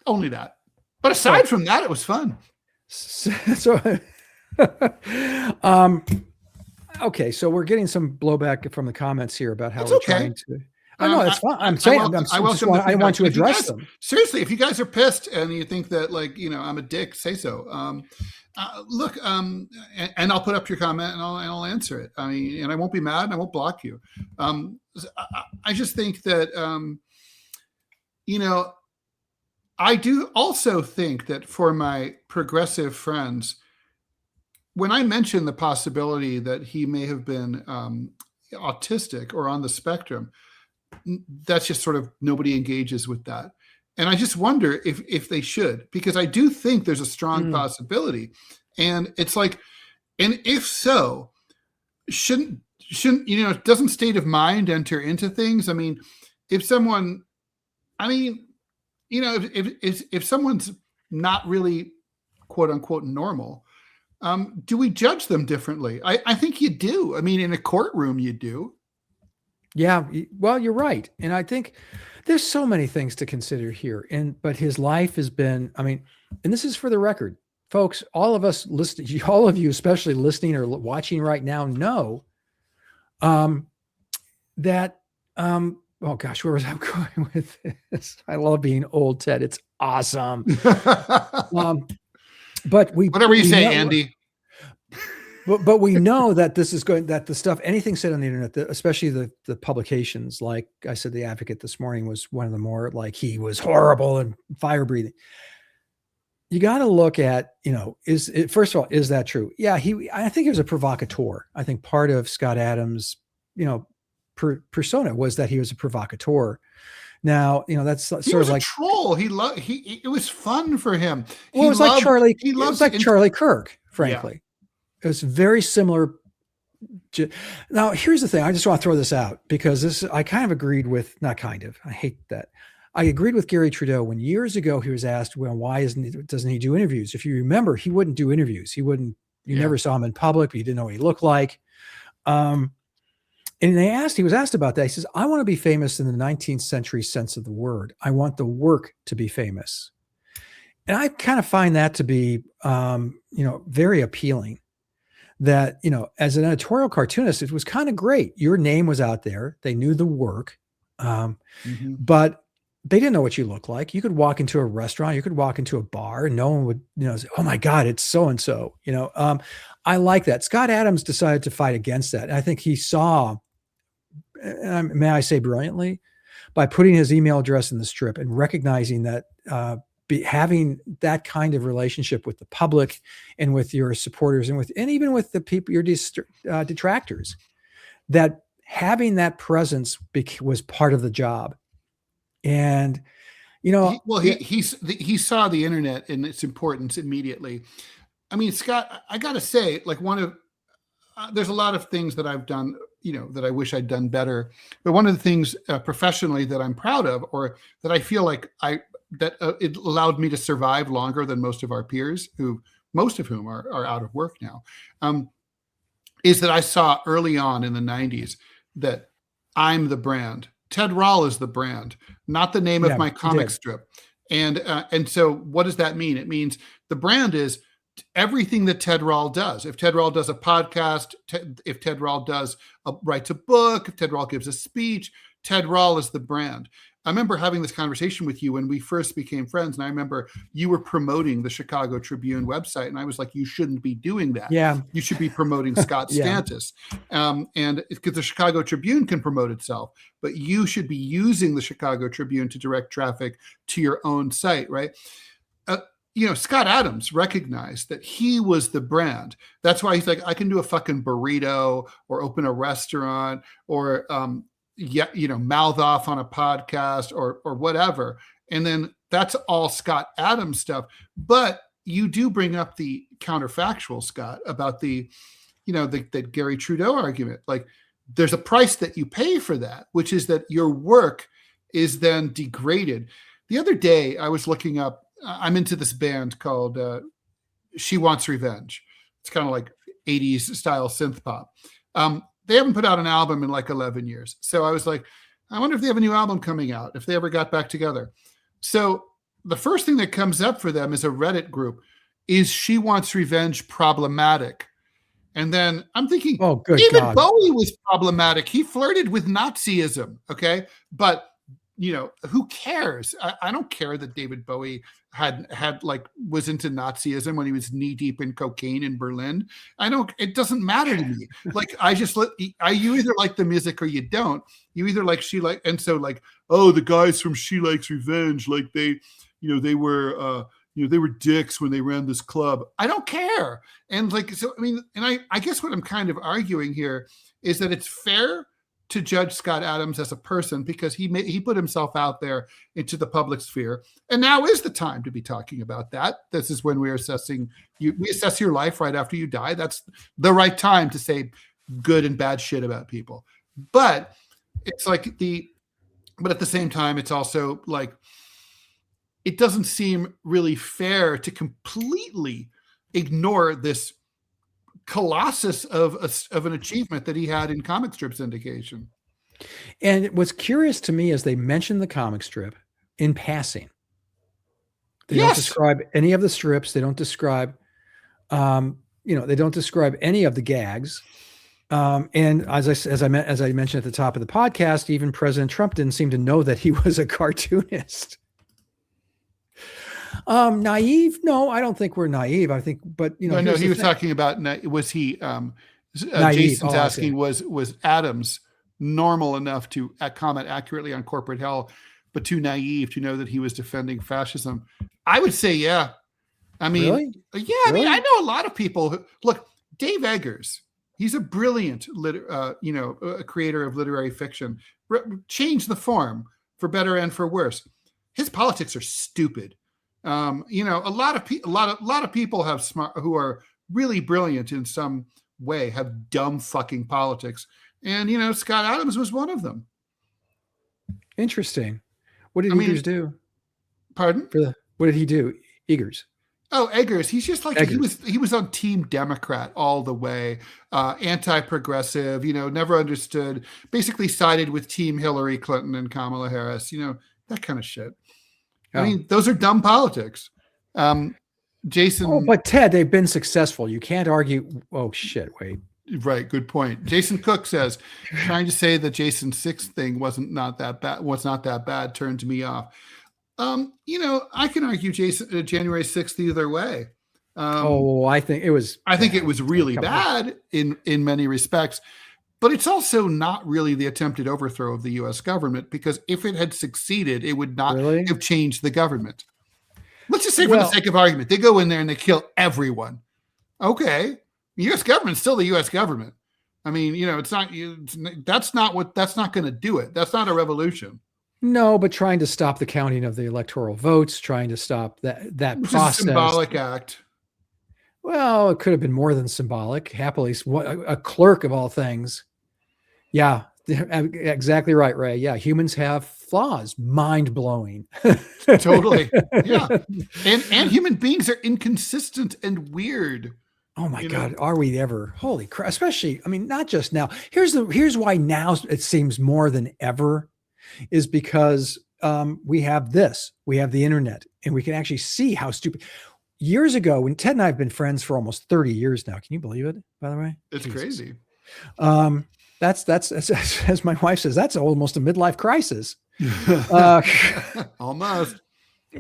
Only that. But aside from that, it was fun. So okay, so we're getting some blowback from the comments here about how trying to. Oh no, it's fine. I'm saying I want to address them. Seriously, if you guys are pissed and you think that I'm a dick, say so. Look, and I'll put up your comment and I'll answer it. I mean, and I won't be mad and I won't block you. I just think that I do also think that for my progressive friends, when I mentioned the possibility that he may have been autistic or on the spectrum, that's just sort of nobody engages with that. And I just wonder if they should, because I do think there's a strong possibility. And it's like, and if so, shouldn't, doesn't state of mind enter into things? I mean, if someone, if someone's not really quote unquote normal, do we judge them differently? I think you do. I mean, in a courtroom, you do. Yeah, well, you're right. And I think there's so many things to consider here. But his life has been, and this is for the record, folks, all of us listening, all of you, especially listening or watching right now, know that, oh gosh, where was I going with this? I love being old, Ted. It's awesome. But whatever you say, Andy. But we know that that the stuff, anything said on the internet, especially the publications, like I said, The Advocate this morning was one of the more like he was horrible and fire breathing. You got to look at, first of all, is that true? Yeah. I think he was a provocateur. I think part of Scott Adams, persona was that he was a provocateur. Now, that's sort of like a troll. It was fun for him. Well, it was like Charlie Kirk, frankly. Yeah. It was very similar. Now, here's the thing. I just want to throw this out because I kind of agreed with, not kind of, I hate that. I agreed with Gary Trudeau when years ago he was asked, well, why doesn't he do interviews? If you remember, he wouldn't do interviews. You never saw him in public, but you didn't know what he looked like. And he was asked about that. He says, I want to be famous in the 19th century sense of the word. I want the work to be famous. And I kind of find that to be, very appealing. That, as an editorial cartoonist, it was kind of great. Your name was out there. They knew the work, but they didn't know what you looked like. You could walk into a restaurant, you could walk into a bar, and no one would, say, oh my God, it's so-and-so. I like that. Scott Adams decided to fight against that. And I think he saw, may I say brilliantly, by putting his email address in the strip and recognizing that, having that kind of relationship with the public and with your supporters and even with the people, your detractors, that having that presence was part of the job. And, he saw the internet and its importance immediately. I mean, Scott, I got to say, like there's a lot of things that I've done, that I wish I'd done better. But one of the things professionally that I'm proud of, or that I feel like it allowed me to survive longer than most of our peers, most of whom are out of work now, is that I saw early on in the 90s that I'm the brand. Ted Rall is the brand, not the name of my comic strip. And so what does that mean? It means the brand is everything that Ted Rall does. If Ted Rall does a podcast, if Ted Rall writes a book, if Ted Rall gives a speech, Ted Rall is the brand. I remember having this conversation with you when we first became friends, and I remember you were promoting the Chicago Tribune website, and I was like, you shouldn't be doing that. Yeah. You should be promoting Scott Stantis. And because the Chicago Tribune can promote itself, but you should be using the Chicago Tribune to direct traffic to your own site, right? Scott Adams recognized that he was the brand. That's why he's like, I can do a fucking burrito or open a restaurant or, mouth off on a podcast or whatever. And then that's all Scott Adams stuff. But you do bring up the counterfactual, Scott, about the Gary Trudeau argument. Like, there's a price that you pay for that, which is that your work is then degraded. The other day I was looking up, I'm into this band called She Wants Revenge. It's kind of like 80s style synth pop. They haven't put out an album in like 11 years. So I was like, I wonder if they have a new album coming out, if they ever got back together. So the first thing that comes up for them is a Reddit group. Is She Wants Revenge problematic? And then I'm thinking, oh, good David God. Bowie was problematic. He flirted with Nazism. Okay. But who cares? I don't care that David Bowie was into Nazism when he was knee deep in cocaine in Berlin. It doesn't matter to me. Like, you either like the music or you don't. You either like and so like, oh, the guys from She Likes Revenge, like they were dicks when they ran this club. I don't care. And like, so, I mean, and I guess what I'm kind of arguing here is that it's fair to judge Scott Adams as a person because he put himself out there into the public sphere. And now is the time to be talking about that. This is when we're assessing you. We assess your life right after you die. That's the right time to say good and bad shit about people. But it's like but at the same time, it's also like, it doesn't seem really fair to completely ignore this colossus of an achievement that he had in comic strip syndication. And what's curious to me is they mention the comic strip in passing. They don't describe any of the strips. They don't describe, they don't describe any of the gags. And as I mentioned at the top of the podcast, even President Trump didn't seem to know that he was a cartoonist. Naive? No, I don't think we're naive. I think, but he was talking about, was he, naive? Jason's asking, was Adams normal enough to comment accurately on corporate hell, but too naive to know that he was defending fascism? I would say, yeah. I mean, really? Yeah, I mean, I know a lot of people look, Dave Eggers, he's a brilliant, a creator of literary fiction, changed the form for better and for worse. His politics are stupid. A lot of people have who are really brilliant in some way have dumb fucking politics. And, Scott Adams was one of them. Interesting. What did Eggers do? Pardon? What did he do? Eggers. Oh, Eggers. He's just like, he was on Team Democrat all the way, anti-progressive, never understood, basically sided with Team Hillary Clinton and Kamala Harris, that kind of shit. I mean, those are dumb politics. Jason. Oh, but Ted, they've been successful. You can't argue. Oh, shit. Wait. Right. Good point. Jason Cook says, trying to say that Jason's 6th thing was not that bad turned me off. I can argue January 6th either way. I think it was. I think it was really bad in many respects. But it's also not really the attempted overthrow of the U.S. government, because if it had succeeded, it would not have changed the government. Let's just say, for the sake of argument, they go in there and they kill everyone. Okay. The U.S. government's still the U.S. government. I mean, it's not, that's not going to do it. That's not a revolution. No, but trying to stop the counting of the electoral votes, trying to stop that Which process. Is a symbolic act. Well, it could have been more than symbolic. Happily, a clerk of all things. Yeah, exactly right, Ray. Yeah, humans have flaws. Mind-blowing. Totally. Yeah. And human beings are inconsistent and weird. Oh my God, are we ever? Holy crap. Especially, I mean, not just now. Here's why now it seems more than ever is because we have this. We have the internet, and we can actually see how stupid. Years ago, when Ted and I have been friends for almost 30 years now. Can you believe it? By the way, it's Jesus. Crazy. That's as my wife says, that's almost a midlife crisis. Almost.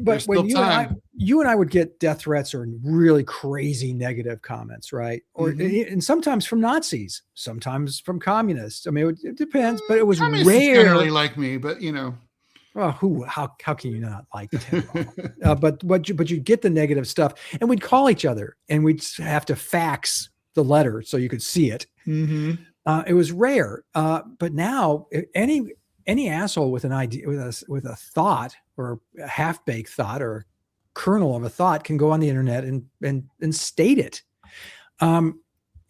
But when you and I would get death threats or really crazy negative comments, right? Or and sometimes from Nazis, sometimes from communists. I mean, it depends, but it was rare. Generally like me, but you know. Well, how can you not like Ted Rall? But you get the negative stuff, and we'd call each other, and we'd have to fax the letter so you could see it. It was rare, but now any asshole with an idea, with a thought or a half-baked thought or a kernel of a thought can go on the internet and state it.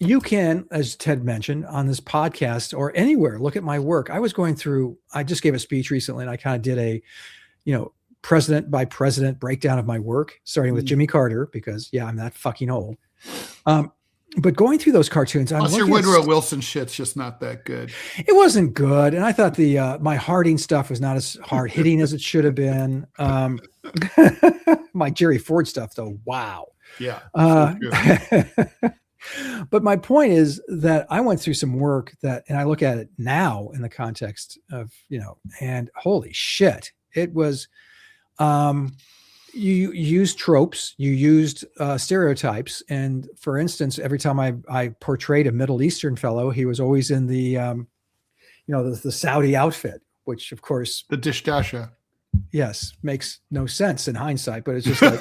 You can, as Ted mentioned, on this podcast or anywhere, look at my work. I just gave a speech recently, and I kind of did a, president by president breakdown of my work, starting with Jimmy Carter, because I'm that fucking old. But going through those cartoons, plus your Woodrow Wilson shit's just not that good. It wasn't good, and I thought my Harding stuff was not as hard hitting as it should have been. My Jerry Ford stuff, though, wow. Yeah. But my point is that I went through some work and I look at it now in the context of, and holy shit, it was, you used tropes, you used stereotypes. And for instance, every time I portrayed a Middle Eastern fellow, he was always in the, the Saudi outfit, which of course. The dish dasha. Yes. Makes no sense in hindsight, but it's just like,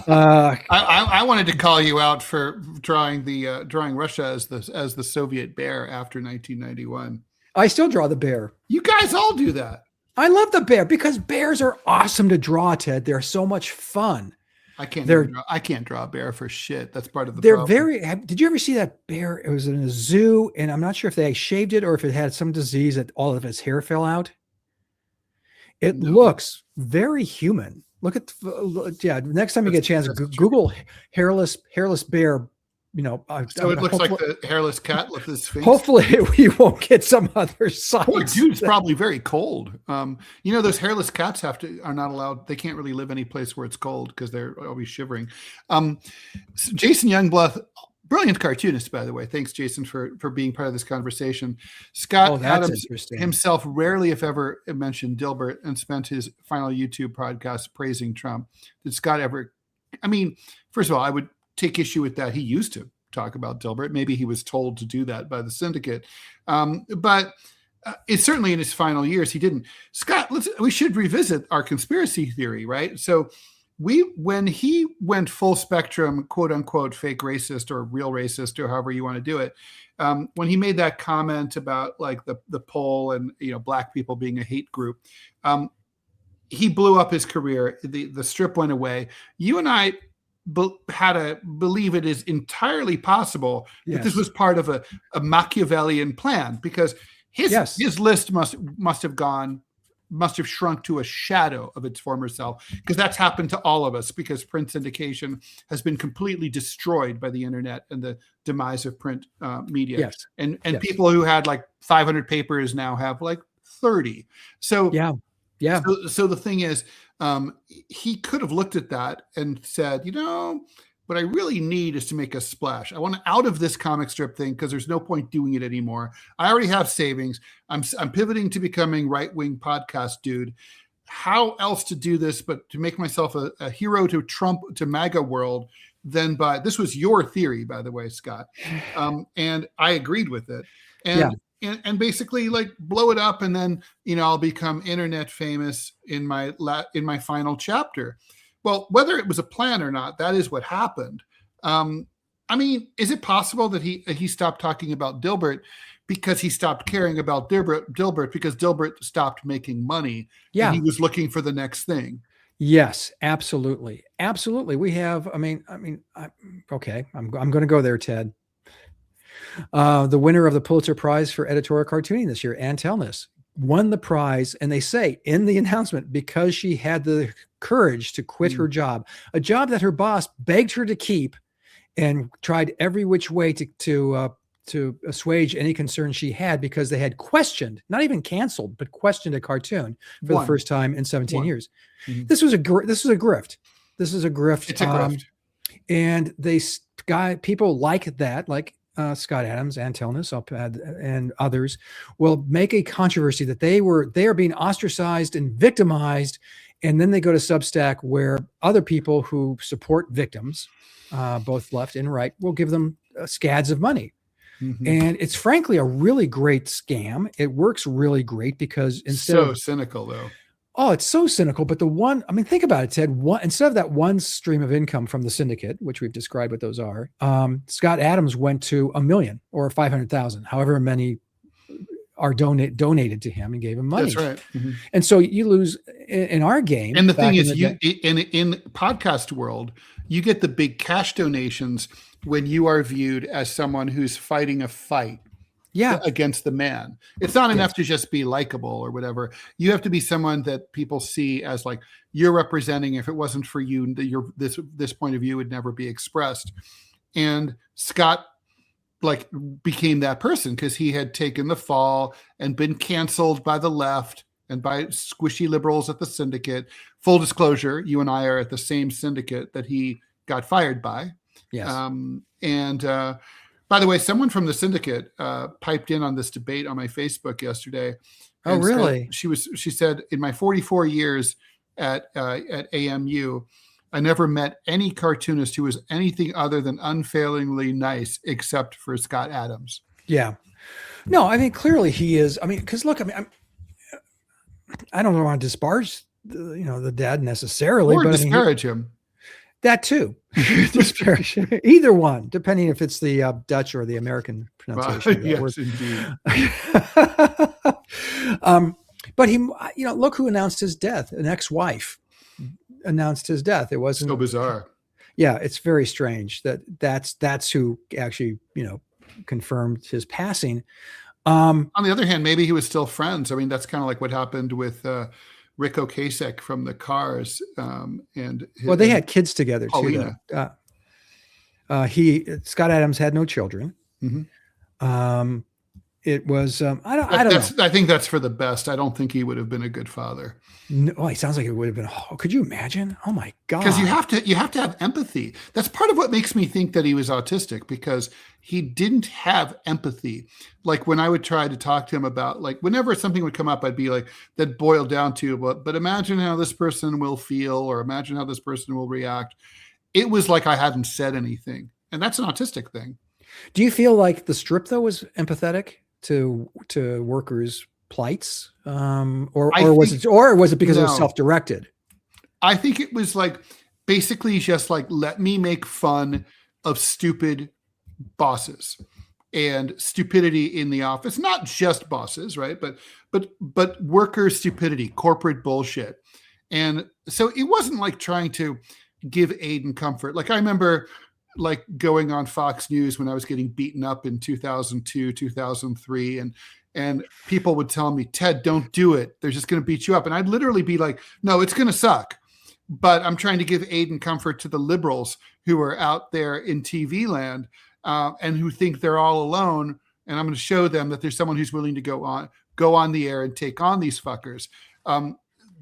I wanted to call you out for drawing Russia as the Soviet bear after 1991. I still draw the bear. You guys all do that. I love the bear because bears are awesome to draw, Ted. They're so much fun. I can't draw a bear for shit. That's part of the problem. Did you ever see that bear? It was in a zoo, and I'm not sure if they shaved it or if it had some disease that all of its hair fell out. It looks very human. Look at, next time you get a chance, Google hairless bear, So it looks like the hairless cat with his face. Hopefully we won't get some other signs. Poor dude's probably very cold. Those hairless cats are not allowed. They can't really live any place where it's cold because they're always shivering. Jason Youngblood, brilliant cartoonist, by the way. Thanks, Jason, for being part of this conversation. Scott Adams himself rarely, if ever, mentioned Dilbert and spent his final YouTube podcast praising Trump. Did Scott ever? I mean, first of all, I would take issue with that. He used to talk about Dilbert. Maybe he was told to do that by the syndicate. But it's certainly in his final years, he didn't. Scott, we should revisit our conspiracy theory, right? So when he went full spectrum, quote unquote, fake racist or real racist or however you want to do it, when he made that comment about like the poll and, black people being a hate group, he blew up his career. The strip went away. You and I had to believe it is entirely possible that this was part of a Machiavellian plan, because his list must have shrunk to a shadow of its former self, because that's happened to all of us, because print syndication has been completely destroyed by the internet and the demise of print media. And people who had like 500 papers now have like 30. So So the thing is, he could have looked at that and said, what I really need is to make a splash. I want out of this comic strip thing because there's no point doing it anymore. I already have savings. I'm pivoting to becoming right-wing podcast dude. How else to do this but to make myself a hero to Trump, to MAGA world, than by, this was your theory, by the way, Scott. And I agreed with it. And basically like blow it up, and then I'll become internet famous in my final chapter. Well, whether it was a plan or not, that is what happened. I mean, is it possible that he stopped talking about Dilbert because he stopped caring about Dilbert because Dilbert stopped making money? Yeah, and he was looking for the next thing. Yes, absolutely, absolutely. We have. Okay, I'm going to go there, Ted. The winner of the Pulitzer Prize for editorial cartooning this year, Ann Telnis, won the prize, and they say in the announcement, because she had the courage to quit her job, a job that her boss begged her to keep and tried every which way to to assuage any concern she had because they had questioned, not even canceled, but questioned a cartoon for the first time in 17 years. Mm-hmm. This was a grift. This is a grift. It's a grift. And people like that, like Scott Adams, Antelnis, and others, will make a controversy that they are being ostracized and victimized, and then they go to Substack where other people who support victims, both left and right, will give them scads of money. Mm-hmm. And it's frankly a really great scam. It works really great because instead cynical though. Oh, it's so cynical. But think about it, Ted. Instead of that one stream of income from the syndicate, which we've described what those are, Scott Adams went to $1 million or 500,000, however many are donated to him and gave him money. That's right. Mm-hmm. And so you lose in our game. And the thing is, in podcast world, you get the big cash donations when you are viewed as someone who's fighting a fight against the man. It's not enough to just be likable or whatever. You have to be someone that people see as like you're representing. If it wasn't for you, this point of view would never be expressed. And Scott became that person because he had taken the fall and been canceled by the left and by squishy liberals at the syndicate. Full disclosure, you and I are at the same syndicate that he got fired by. Yes. By the way, someone from the syndicate piped in on this debate on my Facebook yesterday. Oh, really? She said, in my 44 years at AMU, I never met any cartoonist who was anything other than unfailingly nice, except for Scott Adams. Yeah. No, I mean, clearly he is. I mean, because look, I don't want to disparage, the dad necessarily, or disparage him. That too. Disparage either one, depending if it's the Dutch or the American pronunciation. Yes, indeed. But he, look who announced his death. An ex-wife announced his death. It wasn't so bizarre. Yeah, it's very strange that's who actually, confirmed his passing. On the other hand, maybe he was still friends. I mean, that's kind of like what happened with Rick Ocasek from the Cars. They had kids together Paulina. Too. Scott Adams had no children. Mm-hmm. It was, I don't know. I think that's for the best. I don't think he would have been a good father. No, he sounds like it would have been. Oh, could you imagine? Oh my God. Because you have to have empathy. That's part of what makes me think that he was autistic, because he didn't have empathy. Like when I would try to talk to him about, like, whenever something would come up, I'd be like, that boiled down to, but imagine how this person will feel, or imagine how this person will react. It was like I hadn't said anything. And that's an autistic thing. Do you feel like the strip though was empathetic to workers' plights, or was it because it was self-directed? I think it was like basically just like, let me make fun of stupid bosses and stupidity in the office. Not just bosses, right? But worker stupidity, corporate bullshit. And so it wasn't like trying to give aid and comfort. Like I remember like going on Fox News when I was getting beaten up in 2002, 2003, and people would tell me, Ted, don't do it. They're just going to beat you up. And I'd literally be like, no, it's going to suck. But I'm trying to give aid and comfort to the liberals who are out there in TV land and who think they're all alone. And I'm going to show them that there's someone who's willing to go on the air and take on these fuckers.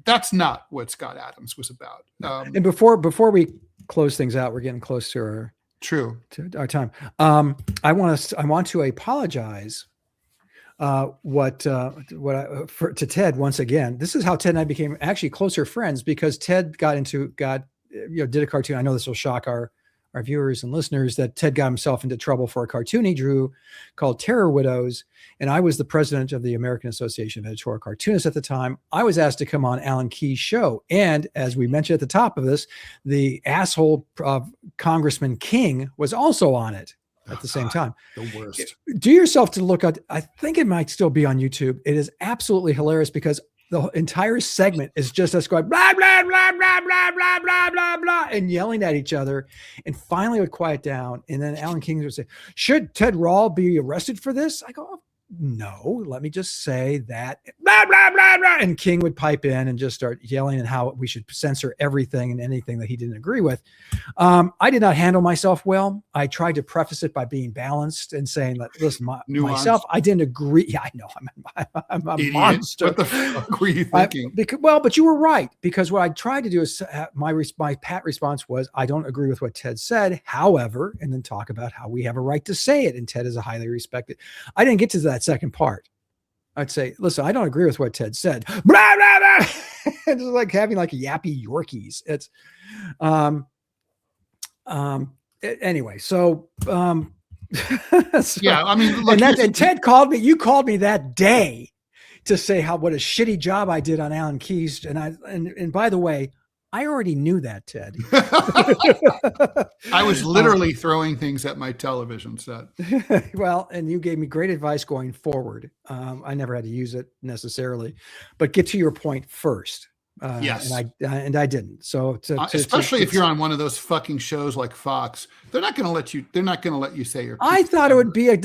That's not what Scott Adams was about. And before we close things out, we're getting close to our time. I want to apologize to Ted once again. This is how Ted and I became actually closer friends, because Ted did a cartoon. I know this will shock our viewers and listeners, that Ted got himself into trouble for a cartoon he drew called Terror Widows. And I was the president of the American Association of Editorial Cartoonists at the time. I was asked to come on Alan Key's show. And as we mentioned at the top of this, the asshole Congressman King was also on it at the same time. The worst. Do yourself to look at, I think it might still be on YouTube. It is absolutely hilarious, because the entire segment is just us going blah, blah, blah, blah, blah, blah, blah, blah, blah, and yelling at each other. And finally it would quiet down. And then Alan King would say, should Ted Rall be arrested for this? I go, no, let me just say that blah, blah, blah, blah. And King would pipe in and just start yelling and how we should censor everything and anything that he didn't agree with. I did not handle myself well. I tried to preface it by being balanced and saying that, listen, myself, I didn't agree. Yeah, I know I'm a monster. What the fuck were you thinking? But you were right, because what I tried to do is my pat response was, I don't agree with what Ted said. However, and then talk about how we have a right to say it. And Ted is a highly respected. I didn't get to that second part. I'd say, listen, I don't agree with what Ted said. Blah, blah, blah. It's like having like yappy Yorkies. It's, anyway, so, yeah, I mean, look, and Ted called me, you called me that day to say what a shitty job I did on Alan Keyes. And by the way, I already knew that, Ted. I was literally throwing things at my television set. Well, and you gave me great advice going forward. I never had to use it necessarily, but get to your point first. Yes, and I didn't. So especially if you're on one of those fucking shows like Fox, they're not going to let you. They're not going to let you say your. I thought it would be a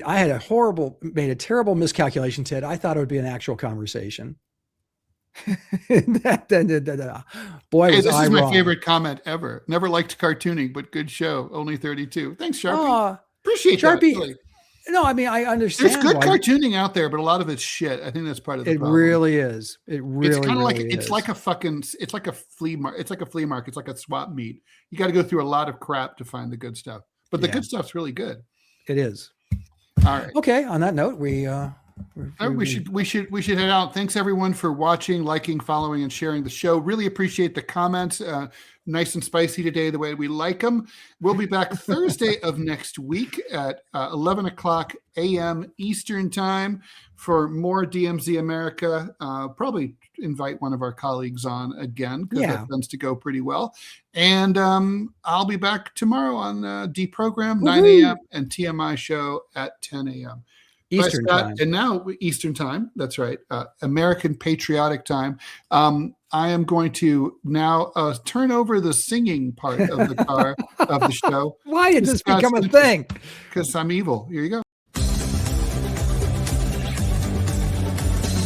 I had a terrible miscalculation, Ted. I thought it would be an actual conversation. Boy, hey, this is my favorite comment ever. Never liked cartooning, but good show. Only 32. Thanks, Sharpie. Appreciate Sharpie. That. Really. No, I mean, I understand. There's good cartooning out there, but a lot of it's shit. I think that's part of the problem. It really is. It really, it's kind of really like, it's like a fucking, it's like a flea market. It's like a flea market. It's like a swap meet. You got to go through a lot of crap to find the good stuff, but the good stuff's really good. It is. All right. Okay. On that note, we should head out. Thanks everyone for watching, liking, following, and sharing the show. Really appreciate the comments. Nice and spicy today, the way we like them. We'll be back Thursday of next week at 11 o'clock a.m. Eastern time for more DMZ America. Probably invite one of our colleagues on again, because that tends to go pretty well. And I'll be back tomorrow on Deprogram, 9 a.m. and TMI show at 10 a.m. Eastern time. And now Eastern time. That's right. American patriotic time. I am going to now turn over the singing part of the show. Why did this become a thing? Because I'm evil. Here you go.